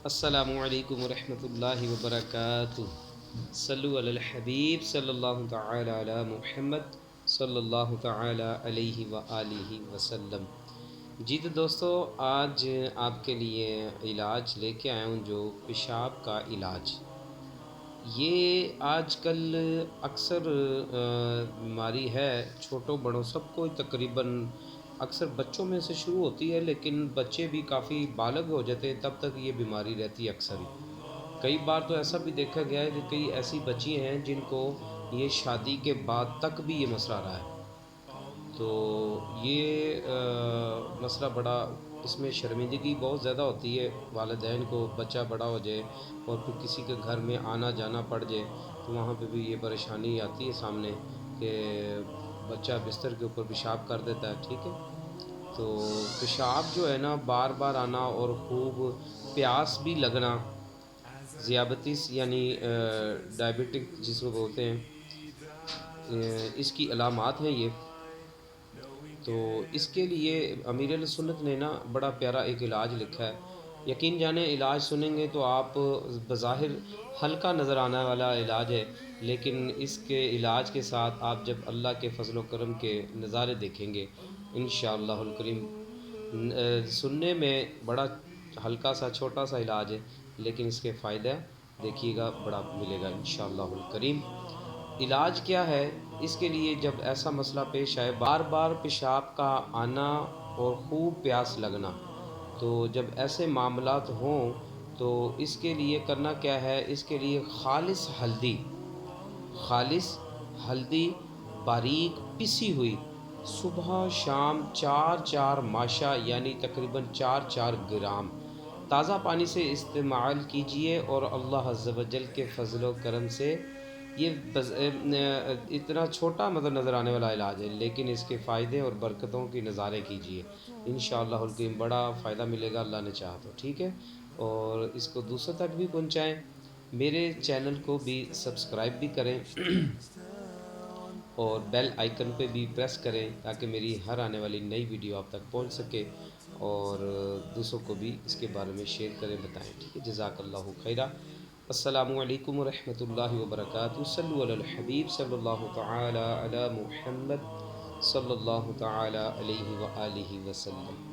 السلام علیکم ورحمۃ اللہ وبرکاتہ۔ صلو علی الحبیب صلی اللہ تعالی علی محمد صلی اللہ تعالی علیہ وآلہ وسلم۔ جی تو دوستو، آج آپ کے لیے علاج لے کے آیا ہوں، جو پیشاب کا علاج۔ یہ آج کل اکثر بیماری ہے، چھوٹوں بڑوں سب کو تقریباً اکثر بچوں میں سے شروع ہوتی ہے، لیکن بچے بھی کافی بالغ ہو جاتے ہیں تب تک یہ بیماری رہتی ہے اکثر ہی۔ کئی بار تو ایسا بھی دیکھا گیا ہے کہ کئی ایسی بچی ہیں جن کو یہ شادی کے بعد تک بھی یہ مسئلہ رہا ہے۔ تو یہ مسئلہ بڑا، اس میں شرمندگی بہت زیادہ ہوتی ہے والدین کو، بچہ بڑا ہو جائے اور پھر کسی کے گھر میں آنا جانا پڑ جائے تو وہاں پہ بھی یہ پریشانی آتی ہے سامنے کہ بچہ بستر کے اوپر پیشاب کر دیتا ہے، ٹھیک ہے۔ تو پیشاب جو ہے نا بار بار آنا اور خوب پیاس بھی لگنا، ذیابطیس یعنی ڈائبٹک جس کو بولتے ہیں، اس کی علامات ہیں یہ۔ تو اس کے لیے امیر علیہ سنت نے نا بڑا پیارا ایک علاج لکھا ہے۔ یقین جانیں علاج سنیں گے تو آپ بظاہر ہلکا نظر آنے والا علاج ہے، لیکن اس کے علاج کے ساتھ آپ جب اللہ کے فضل و کرم کے نظارے دیکھیں گے انشاءاللہ الکریم، سننے میں بڑا ہلکا سا چھوٹا سا علاج ہے، لیکن اس کے فائدہ دیکھیے گا بڑا ملے گا انشاءاللہ الکریم۔ علاج کیا ہے؟ اس کے لیے جب ایسا مسئلہ پیش آئے، بار بار پیشاب کا آنا اور خوب پیاس لگنا، تو جب ایسے معاملات ہوں تو اس کے لیے کرنا کیا ہے؟ اس کے لیے خالص ہلدی باریک پسی ہوئی صبح شام چار چار ماشا یعنی تقریباً 4 گرام تازہ پانی سے استعمال کیجئے، اور اللہ عز و جل کے فضل و کرم سے یہ اتنا چھوٹا نظر آنے والا علاج ہے، لیکن اس کے فائدے اور برکتوں کی نظارے کیجئے انشاءاللہ الکریم، بڑا فائدہ ملے گا اللہ نے چاہا تو، ٹھیک ہے۔ اور اس کو دوسروں تک بھی پہنچائیں، میرے چینل کو بھی سبسکرائب بھی کریں اور بیل آئیکن پہ بھی پریس کریں تاکہ میری ہر آنے والی نئی ویڈیو آپ تک پہنچ سکے، اور دوسروں کو بھی اس کے بارے میں شیئر کریں، بتائیں، ٹھیک ہے۔ جزاک اللہ خیرہ۔ السلام علیکم ورحمۃ اللہ وبرکاتہ۔ صلو علی الحبیب صلی اللہ تعالی علی محمد صلی اللہ تعالی علیہ وآلہ وسلم۔